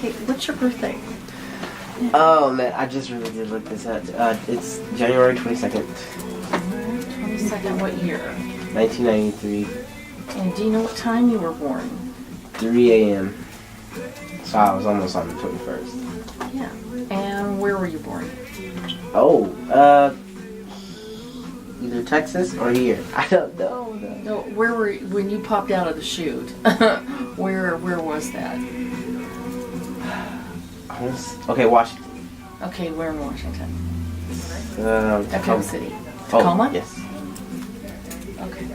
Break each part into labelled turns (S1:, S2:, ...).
S1: Okay, what's your birthday?
S2: Oh man, I just really did look this up. It's January 22nd.
S1: January 22nd, what year?
S2: 1993,
S1: And do you know what time you were born?
S2: 3 a.m. So I was almost on the 21st.
S1: Yeah. And where were you born?
S2: Oh, either Texas or here. I don't know.
S1: No, where were you, when you popped out of the chute? Where was that?
S2: Okay, Washington.
S1: Okay, where in Washington?
S2: Tacoma
S1: City.
S2: Oh,
S1: Tacoma?
S2: yes.
S1: Okay.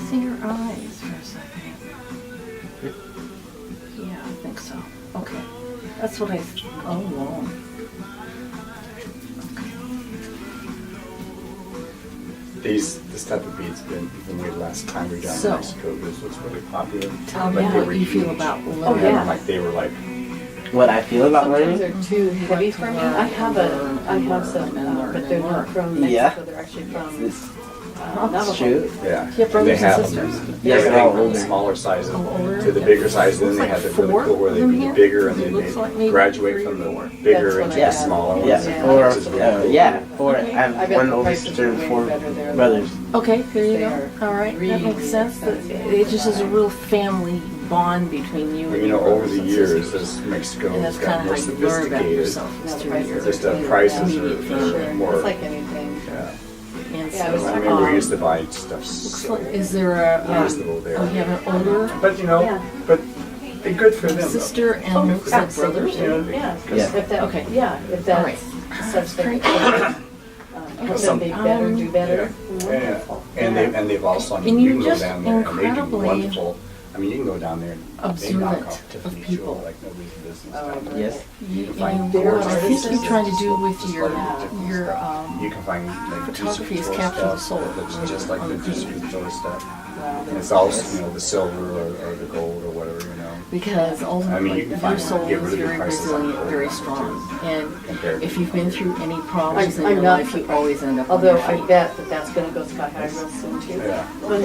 S1: See your eyes for a second. Yeah, I think so. Okay. That's what oh, wow.
S3: This type of bead's been, even the last time we were down in Mexico, this was really popular.
S1: Tell me
S3: Like, they
S1: what
S3: were
S1: you feel
S3: huge.
S1: about
S3: And
S1: learning.
S3: like they were like,
S2: What I feel about
S4: Sometimes
S2: learning?
S4: they're too heavy for me. I have some, but they're not from Mexico.
S2: Yeah.
S4: They're actually from
S2: This
S4: Navajo.
S2: shoot.
S3: yeah.
S1: Do you have brothers
S3: they have
S1: and sisters?
S3: them.
S2: Yes,
S3: Everything
S2: they're all
S3: from the
S2: older.
S3: smaller sizes
S1: Older?
S3: to the bigger size. Then
S1: Looks
S3: they
S1: like
S3: have the really
S1: four
S3: cool where they
S1: of them
S3: be
S1: here.
S3: bigger and
S1: It
S3: then
S1: looks like
S3: they
S1: maybe
S3: graduate
S1: 3
S3: from
S1: or
S3: the
S1: 4.
S3: bigger
S4: That's
S3: into
S4: what
S3: the
S4: I
S3: smaller ones.
S2: Yeah.
S4: Yeah.
S2: Or
S3: Which is really
S2: yeah.
S3: cool.
S2: Or I
S1: Okay.
S2: have
S4: I bet
S2: one
S4: the
S2: older
S4: prices
S2: sister
S4: are
S2: and
S4: way
S2: 4
S4: better there.
S2: brothers.
S1: Okay, there you
S4: They
S1: go.
S4: are
S1: All right, that
S4: really
S1: makes sense.
S4: expensive.
S1: It just is a real family bond between you
S3: But,
S1: and
S3: you know,
S1: your
S3: over
S1: brothers
S3: the
S1: and
S3: years,
S1: sisters.
S3: as Mexico
S1: And
S3: has
S1: that's kind
S3: gotten
S1: of
S3: more
S1: how you learn about
S3: sophisticated,
S1: yourself.
S4: Now
S1: Is
S4: the
S1: through
S4: prices
S1: your
S4: are
S3: just the
S4: too,
S3: prices
S1: immediate
S3: are
S1: family.
S3: more.
S4: It's like anything.
S3: Yeah.
S1: And
S4: Yeah,
S1: so,
S3: I remember we used to buy stuff so
S1: is there a,
S3: reasonable there.
S1: oh, you have an older
S3: But you know,
S4: Yeah.
S3: but they're good for them. though.
S1: sister and you said brothers?
S3: You know,
S4: Yeah,
S2: Yeah.
S4: if that,
S1: Okay.
S4: yeah, if
S1: All right.
S4: that's such thing. Help
S3: Some-
S4: them be better, do better.
S3: Yeah, and they've also, I
S1: And
S3: mean, you
S1: you're
S3: can go
S1: just
S3: down there and they do
S1: incredibly
S3: wonderful. I mean, you can go down there and they
S1: observant
S3: knock off
S1: of
S3: Tiffany's
S1: people.
S3: jewel like nobody's business
S4: Oh,
S3: down there.
S2: Yes.
S1: You,
S3: can find
S1: and
S3: gorgeous
S1: what I think
S4: pieces.
S1: you're trying to do with
S3: Just
S1: your
S3: like
S1: your
S3: You can find like
S1: photography is
S3: Juicy
S1: capture the
S3: stuff
S1: soul
S3: that looks just like
S1: on
S3: the
S1: the
S3: Juicy
S1: painting.
S3: Couture stuff.
S4: Wow.
S3: And it's also, you know, the silver or the gold or whatever, you know.
S1: because ultimately
S3: you can
S1: your
S3: find-
S1: soul
S3: get
S1: is
S3: really good
S1: very
S3: prices on
S1: resilient,
S3: gold
S1: very
S3: now,
S1: strong,
S3: too,
S1: and
S3: compared to
S1: if you've been through any problems in
S4: I'm
S1: your
S4: not
S1: life, you
S4: surprised.
S1: always end up on
S4: Although
S1: your
S4: I
S1: feet.
S4: bet that that's gonna go sky high real soon too.
S3: Yeah.
S4: When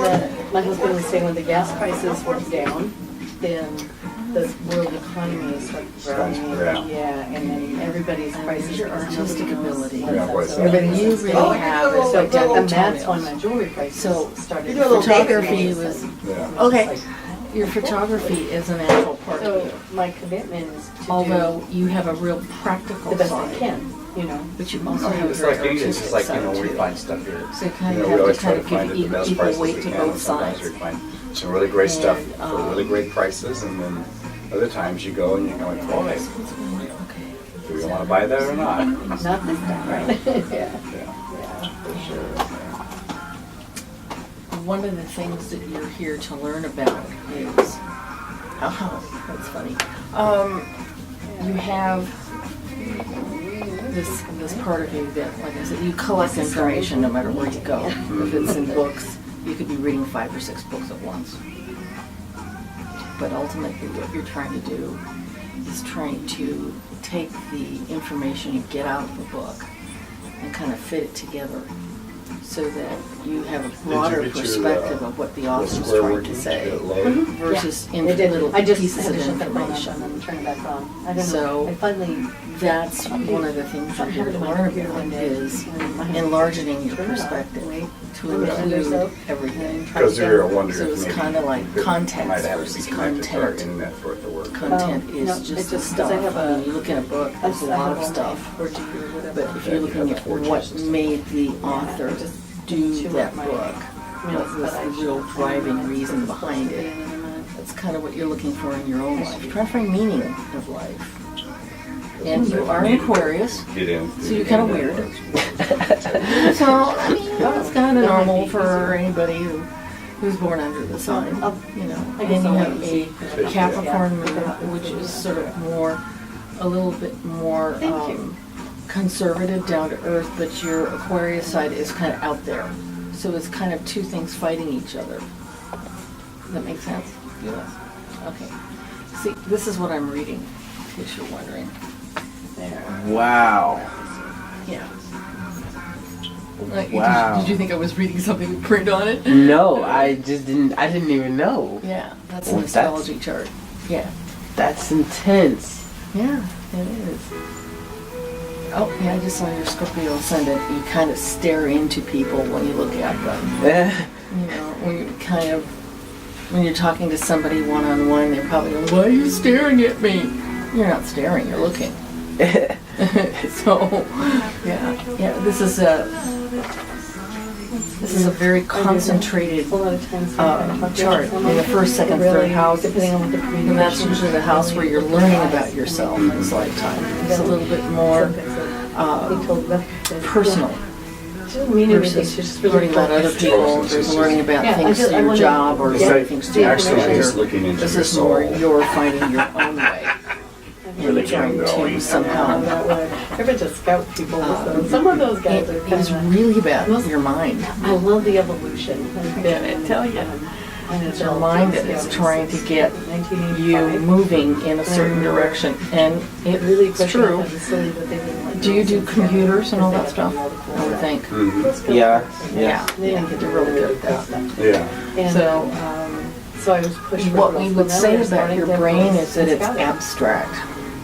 S4: my husband was saying when the gas prices went down, then the world economy started growing.
S3: Yeah.
S4: Yeah, and then everybody's prices.
S1: Your artistic ability.
S3: Yeah, what's that?
S1: Everybody you really have is
S4: So,
S1: like double
S4: and that's
S1: toenails.
S4: when my jewelry prices
S1: So,
S4: started.
S1: photography was
S3: Yeah.
S1: okay. Your photography is an actual part of
S4: So
S1: you,
S4: my commitment is to
S1: although
S4: do
S1: you have a real practical
S4: the best I
S1: side,
S4: can, you know.
S1: but you also have a
S3: It's
S1: very
S3: like anything, it's
S1: artistic
S3: just like, you know,
S1: side
S3: we
S1: too.
S3: find stuff here.
S1: So you kind
S3: You
S1: of
S3: know, we
S1: have
S3: always
S1: to
S3: try
S1: kind
S3: to
S1: of
S3: find
S1: give
S3: the best
S1: equal
S3: prices
S1: weight
S3: we
S1: to
S3: can,
S1: both
S3: and sometimes
S1: sides.
S3: we find some really great stuff
S1: And,
S3: for really great prices, and then other times you go and you're going, boy,
S1: Okay.
S3: do we want to buy that or not?
S4: Not this time, right? Yeah.
S3: Yeah, for sure.
S1: One of the things that you're here to learn about is, oh, that's funny. You have this part of you that, like I said, you collect information no matter where you go. If it's in books, you could be reading 5 or 6 books at once. But ultimately, what you're trying to do is trying to take the information you get out of the book and kind of fit it together so that you have a broader
S3: get your,
S1: perspective of what the author's
S3: square
S1: trying
S3: root
S1: to
S3: each
S1: say
S3: get loaded?
S1: versus
S4: It
S1: into
S4: did.
S1: little
S4: I just
S1: pieces
S4: had
S1: of
S4: to shut that phone off
S1: information.
S4: and then turn it back on. I don't
S1: So,
S4: know. I finally.
S1: That's one of the things you're here to learn about is enlarging your perspective to include everything.
S3: Because you're wondering
S1: So
S3: if
S1: it's
S3: maybe
S1: kind of like
S3: you could-
S1: context
S3: might have to
S1: versus
S3: be connected to our
S1: content.
S3: internet for it to work.
S1: Content
S4: No,
S1: is
S4: it's
S1: just the
S4: just 'cause
S1: stuff.
S4: I have
S1: I mean, you look in a book, there's a lot of stuff. But if you're looking at what made the author do that book, what was the real driving reason behind it, that's kind of what you're looking for in your own life. Try to find meaning of life. And you are an Aquarius,
S3: Get in.
S1: so you're kind of weird. So, I mean, that's kind of normal for anybody who's born under the sign, you know. And you have a Capricorn moon, which is sort of more, a little bit more conservative, down to earth, but your Aquarius side is kind of out there. So it's kind of two things fighting each other. Does that make sense?
S2: Yes.
S1: Okay. See, this is what I'm reading, in case you're wondering. There.
S2: Wow.
S1: Yeah. Like,
S2: Wow.
S1: Did you think I was reading something with print on it?
S2: No, I didn't even know.
S1: Yeah, that's
S2: Well,
S1: an astrology chart. Yeah.
S2: That's intense.
S1: Yeah, it is. Oh, yeah, I just saw your Scorpio ascendant. You kind of stare into people when you look at them. You know, when you're talking to somebody one-on-one, they're probably going, why are you staring at me? You're not staring, you're looking. So, yeah, this is a very concentrated
S4: A lot of times
S1: chart in the first, second, third house.
S4: depending on what the
S1: And that's usually the house where you're learning about yourself in this lifetime. It's a little bit more personal versus learning about other people, versus learning about things in your job or things to your
S3: Actually,
S1: career.
S3: just looking into
S1: This
S3: your
S1: is more
S3: soul.
S1: you're finding your own way.
S3: Really
S1: And trying
S3: going.
S1: to somehow.
S4: I've been to scout people with them. Some of those guys are
S1: It is really about your mind.
S4: I love the evolution.
S1: I tell you.
S4: And
S1: It's your mind that is trying to get you moving in a certain direction. And it's true. Do you do computers and all that stuff? I would think.
S2: Yeah.
S1: Yeah, you're really good at that.
S3: Yeah.
S1: So,
S4: so I was pushed.
S1: what we would say about your brain is that it's abstract.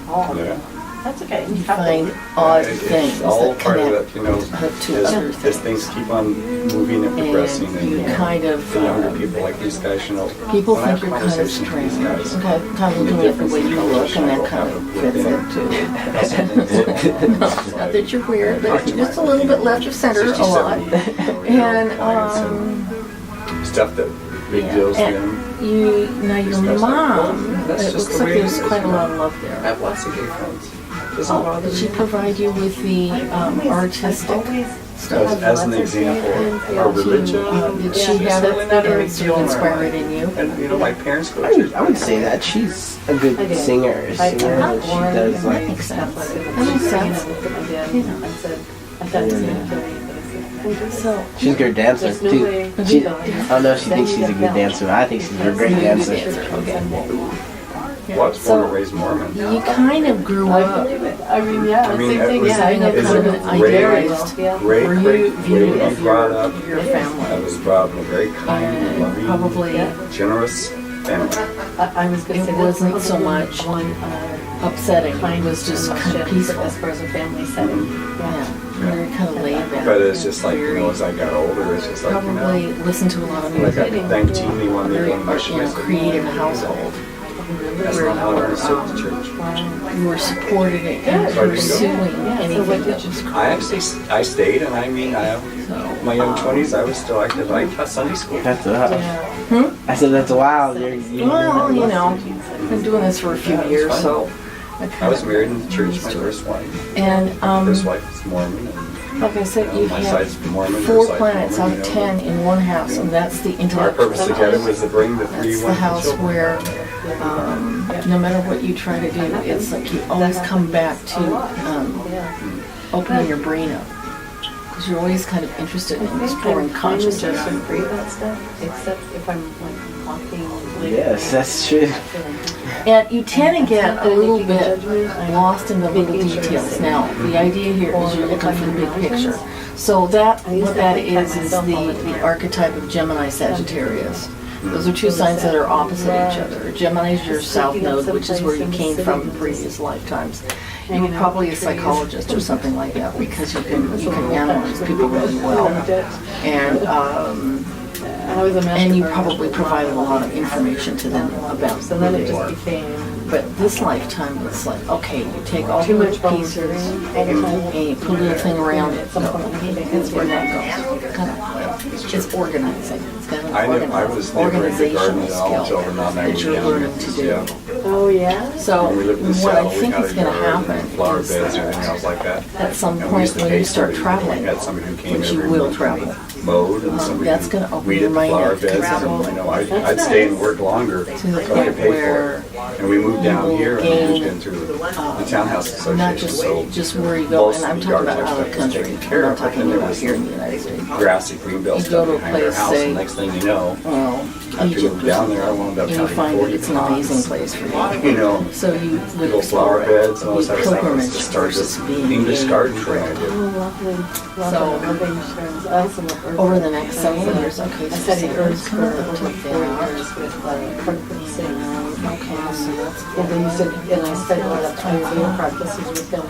S3: Yeah.
S4: That's okay.
S1: You find odd
S3: It's
S1: things
S3: all
S1: that
S3: part of
S1: connect
S3: that, you know,
S1: to other
S3: as
S1: things.
S3: things keep on moving and progressing,
S1: And
S3: and
S1: you kind of,
S3: the younger people like these guys, you know,
S1: people
S3: when I
S1: think
S3: have
S1: you're kind of
S3: conversations with
S1: strange.
S3: these guys,
S1: Okay, kind of looking at the way you look, and that kind of fits into. Not that you're weird, but you're just a little bit left of center a lot. And,
S3: stuff that big
S1: yeah,
S3: deals to
S1: and
S3: them.
S1: now your mom,
S3: That's
S1: it
S3: just
S1: looks
S3: the
S1: like
S3: way
S1: there's
S3: it is,
S1: quite a
S3: you know.
S1: lot of love
S3: I
S1: there.
S3: have lots of gay friends. Doesn't bother
S1: Did she
S3: me.
S1: provide you with the artistic stuff?
S3: As an example, our religion.
S1: Did she have it that or sort of inspire it in you?
S3: And you know, my parents go to
S2: I
S3: church.
S2: would say that she's a good singer. She does
S1: That
S2: like.
S1: makes sense. That makes sense. So,
S2: She's a good dancer too. She, I don't know if she thinks she's a good dancer. I think she's a great dancer.
S3: Well, I was born and raised Mormon.
S1: you kind of grew up
S4: I mean, yeah,
S3: I mean,
S4: same
S3: it
S4: thing.
S3: was-
S4: Yeah, I know
S3: it's
S4: kind of
S3: a
S4: an
S3: great-
S4: idealized. Yeah.
S3: Great,
S1: were you
S3: great,
S1: viewed
S3: great.
S1: as
S3: I'm brought up.
S1: your
S3: I
S1: family.
S3: was brought up in a very kind,
S1: And
S3: loving,
S1: probably
S3: generous family.
S4: I was going to
S1: it
S4: say
S1: wasn't
S4: that's
S1: so
S4: probably
S1: much
S4: one
S1: upsetting. It was just kind of peaceful.
S4: as far as a family setting.
S1: Yeah, very kind of laid back.
S3: But it's just like, you know, as I got older, it's just like, you
S1: Probably
S3: know,
S1: listen to a lot of
S3: like I
S1: music.
S3: thanked Teeny one day
S1: Very
S3: on my
S1: creative household.
S3: That's not how I want to serve the church.
S1: You were supported in pursuing anything that was
S3: I actually, I stayed, and I mean, my young 20s, I was still active. I taught Sunday school.
S2: That's wild. I said that's wild.
S1: Well, you know, I've been doing this for a few years, so.
S3: I was married in the church, my first wife.
S1: And,
S3: First wife was Mormon. And
S1: like I said, you
S3: my
S1: have
S3: side's Mormon.
S1: 4
S3: her side's
S1: planets out
S3: Mormon,
S1: of
S3: you know.
S1: 10 in one house, and that's the
S3: Our
S1: intellectual
S3: purpose together
S1: house.
S3: was to bring the 3
S1: That's the
S3: wonderful
S1: house
S3: children.
S1: where, no matter what you try to do, it's like you always come back to opening your brain up. Because you're always kind of interested in exploring consciousness.
S4: Free that stuff, except if I'm like walking. Later.
S2: Yes, that's true.
S1: And you tend to get a little bit lost in the little details. Now, the idea here is you're looking for the big picture. So that, what that is the archetype of Gemini Sagittarius. Those are 2 signs that are opposite each other. Gemini is your south node, which is where you came from in previous lifetimes. You're probably a psychologist or something like that because you can analyze people really well. And you probably provided a lot of information to them about
S4: So then it
S1: who they
S4: just
S1: were.
S4: became.
S1: But this lifetime, it's like, okay, you take all
S4: Too
S1: the
S4: much
S1: pieces and you put a little thing around it. So that's where that goes. Kind of, it's organizing. It's kind of
S3: I was never into gardening
S1: organizational
S3: at all until
S1: skill
S3: around
S1: that you're learning to do.
S3: Yeah.
S4: Oh yeah.
S1: So
S3: When we lived in
S1: what I
S3: Seattle, we
S1: think
S3: had
S1: is
S3: a
S1: going to
S3: garden
S1: happen
S3: and flower
S1: is
S3: beds and everything else like that.
S1: at some
S3: And we
S1: point
S3: used to
S1: when
S3: pay
S1: you start
S3: somebody,
S1: traveling,
S3: we had somebody who came
S1: which you
S3: every
S1: will
S3: month,
S1: travel,
S3: mowed and somebody
S1: that's gonna open
S3: weeded
S1: your
S3: the
S1: mind
S3: flower
S1: up to
S3: beds.
S1: travel.
S3: I know I'd stay and work longer so
S1: the
S3: I
S1: point
S3: could pay for
S1: where
S3: it. And we moved down
S1: you
S3: here and
S1: gain,
S3: we moved into the townhouse association.
S1: Not
S3: so
S1: just where you go,
S3: most
S1: and I'm
S3: of the
S1: talking
S3: yard
S1: about
S3: type
S1: out of
S3: stuff was
S1: country.
S3: taken
S1: I'm
S3: care
S1: not
S3: of, but
S1: talking
S3: then there
S1: about
S3: was
S1: here in
S3: some
S1: the United States.
S3: grassy green belt
S1: You go
S3: stuff
S1: to a
S3: behind our
S1: place,
S3: house,
S1: say,
S3: and next thing you know,
S1: Well,
S3: after you
S1: Egypt
S3: move
S1: or
S3: down there, I
S1: something,
S3: wound up
S1: and you
S3: having
S1: find that
S3: 40
S1: it's an amazing
S3: ponds.
S1: place for you.
S3: You know,
S1: So you would
S3: little flower beds and all this
S1: be
S3: other stuff.
S1: pilgrimage
S3: Let's just start
S1: versus
S3: this
S1: being
S3: English
S1: a-
S3: garden train I did.
S4: Oh, lovely.
S1: So,
S4: I also love Earth.
S1: over the next several years, okay,
S4: I
S1: so
S4: studied
S1: say
S4: Earth
S1: Earth's
S4: for
S1: coming up
S4: over
S1: to
S4: 4
S1: that.
S4: years with Frankfurt Singh.
S1: Okay, so that's
S4: And then you said, and I studied a lot of Ayurveda practices with them.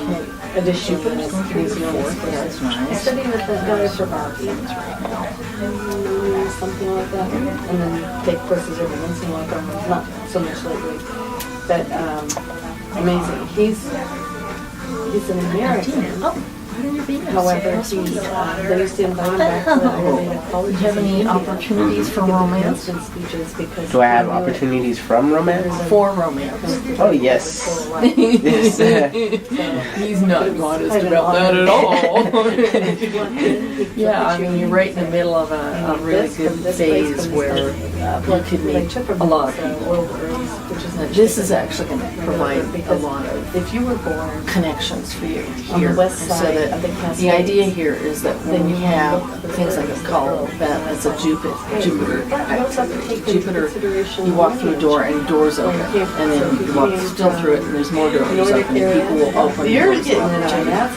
S4: Addition and
S1: Jupiter's
S4: kinesiology.
S1: that's
S4: I
S1: nice.
S4: studied with that guy for about something like that, and then take courses every once in a while, not so much lately. But amazing. He's an American.
S1: Oh, where are your Venus?
S4: However, he's they used to invite him back to the Ayurveda
S1: Do you
S4: college.
S1: have any opportunities for romance?
S4: Speeches because
S2: Do I have
S4: he knew it.
S2: opportunities from romance?
S1: For romance.
S2: Oh yes. Yes.
S1: He's not modest about that at all. Yeah, I mean, you're right in the middle of a really good phase where you could meet a lot of people. This is actually going to provide a lot of
S4: If you were born
S1: connections for you
S4: on
S1: here.
S4: the west
S1: So
S4: side
S1: that
S4: of the Cascades,
S1: the idea here is that when you have things like a call, that it's a Jupiter activity. Jupiter, you walk through a door and doors open, and then you walk still through it and there's more doors open and people will open
S4: You're
S1: doors
S4: getting
S1: up
S4: it
S1: to
S4: on
S1: you.
S4: that.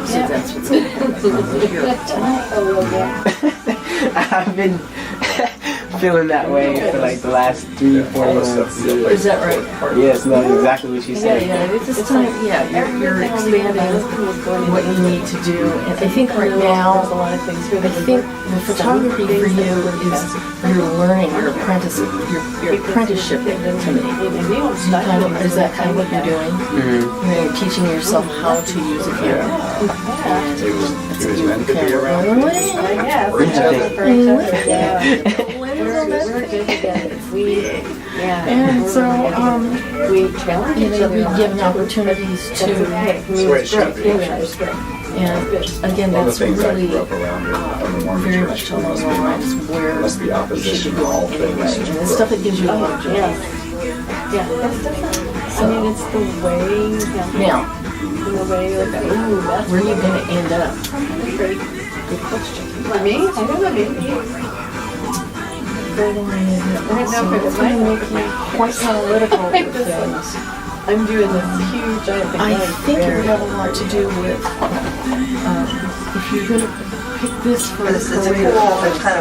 S1: So that's what's going to happen here tonight.
S4: Oh, well, yeah.
S2: I've been feeling that way for like the last 3-4 months.
S1: Is that right?
S2: Yes, no, exactly what you
S1: Yeah,
S2: said.
S1: yeah, it's just time, yeah, you're expanding what you need to do. And I think right now, I think the photography for you is you're learning, your apprenticeship to me. Is that kind of what you're doing? You're teaching yourself how to use a camera.
S3: It was meant to be
S1: Camera
S3: around.
S1: going away.
S4: Yes,
S2: For each other.
S4: for each other, yeah. We're good together. Yeah.
S1: And so,
S4: We challenge
S1: you
S4: each
S1: know,
S4: other.
S1: we given opportunities
S4: That's
S1: to,
S4: okay.
S3: That's the way it should be.
S1: pictures. And again,
S3: One of
S1: that's
S3: the things I
S1: really
S3: grew up around in the Mormon
S1: very
S3: church.
S1: much
S3: There
S1: along
S3: must
S1: the lines
S3: be,
S1: where
S3: must be
S1: you should
S3: opposition
S1: be
S3: to all
S1: going anyway.
S3: things.
S1: And the stuff that gives you a lot of joy.
S4: Yeah, that's different. I mean, it's the way,
S1: Now,
S4: the way, like, ooh, that's
S1: where are you going to end up?
S4: great. Good question. For me, I don't know, maybe.
S1: It's going to make you quite analytical with things.
S4: I'm doing this huge giant thing.
S1: I think it would have a lot to do with if you're going to pick this for a career,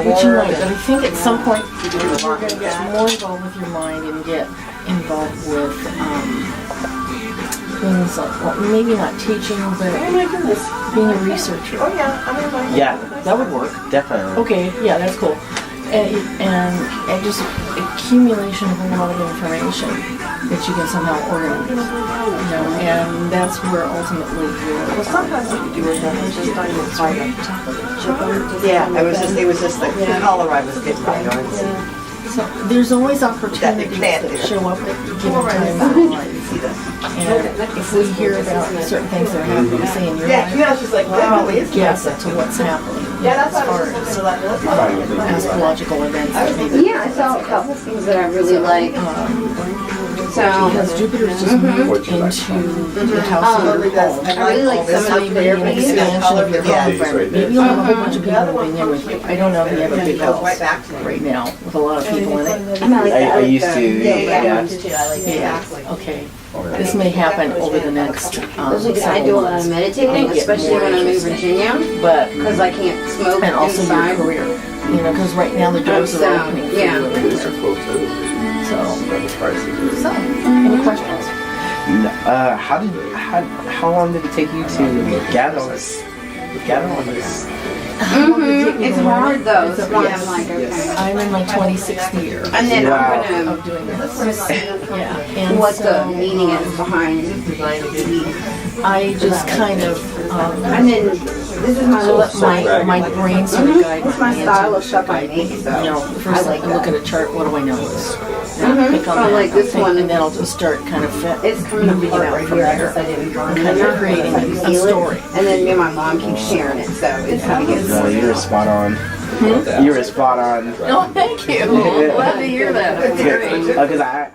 S1: which you might, but I think at some point you're going to get more involved with your mind and get involved with things like, well, maybe not teaching,
S4: Oh
S1: but
S4: my goodness.
S1: being a researcher.
S4: Oh yeah, I'm in my.
S2: Yeah,
S1: That would work.
S2: definitely.
S1: Okay, yeah, that's cool. And just accumulation of a lot of information that you can somehow organize. You know, and that's where ultimately
S5: Well,
S1: you're.
S5: sometimes what you do with that is just on your side. Yeah, it was just like the color I was getting right on.
S1: So there's always opportunities that show up at given times in life. And if we hear about certain things that are happening, say in your life,
S5: Yeah, she's like,
S1: we'll probably guess as to what's happening as far as astrological events that maybe.
S6: Yeah, I saw a couple things that I really like.
S1: Because Jupiter's just moved into the house of your home.
S6: I really like
S1: This
S6: some of
S1: may
S6: the
S1: be an expansion of your home
S3: Yeah.
S1: environment. Maybe you'll have a whole bunch of people moving in with you. I don't know if you have a big house right now with a lot of people in it.
S2: I used to, yeah.
S1: Yeah, okay. This may happen over the next
S6: I do a
S1: several
S6: lot
S1: months.
S6: of meditating,
S1: Get
S6: especially
S1: more
S6: when I'm in
S1: interesting.
S6: Virginia,
S1: But,
S6: because I can't smoke
S1: and also your
S6: inside.
S1: career, you know, because right now the doors are
S6: So,
S1: opening for
S6: yeah.
S1: you.
S3: These are cool too.
S1: So,
S3: The prices.
S1: so, any questions?
S2: How long did it take you to gather all this?
S6: It's hard though,
S1: It's
S6: so
S1: a-
S6: I'm
S1: yes,
S6: like, okay.
S1: I'm in my 26th year
S6: And then
S2: Wow.
S6: I'm
S1: of doing this. Yeah, and
S6: what
S1: so,
S6: the meaning is behind.
S1: I just kind of,
S6: And then
S4: This is my
S1: So
S4: little
S1: let
S3: So
S1: my brain sort of guide
S4: It's my
S1: me
S4: style
S1: into
S4: of stuff I
S1: guide me.
S4: make, so
S1: You know, the first
S4: I like
S1: I look
S4: that.
S1: at a chart, what do I notice?
S4: Mhm.
S1: Pick on
S4: Oh,
S1: that,
S4: like this
S1: think,
S4: one.
S1: and then I'll just start kind of
S4: It's coming
S1: moving it
S4: apart
S1: out
S4: right
S1: from
S4: here. I
S1: there.
S4: guess I didn't draw it.
S1: Kind of creating
S4: I can
S1: a
S4: feel it.
S1: story.
S4: And then me and my mom keep sharing it, so it kind of gets.
S2: No, you're spot on. You were spot on.
S1: Oh, thank you. Glad to hear that. That's great.
S2: Because I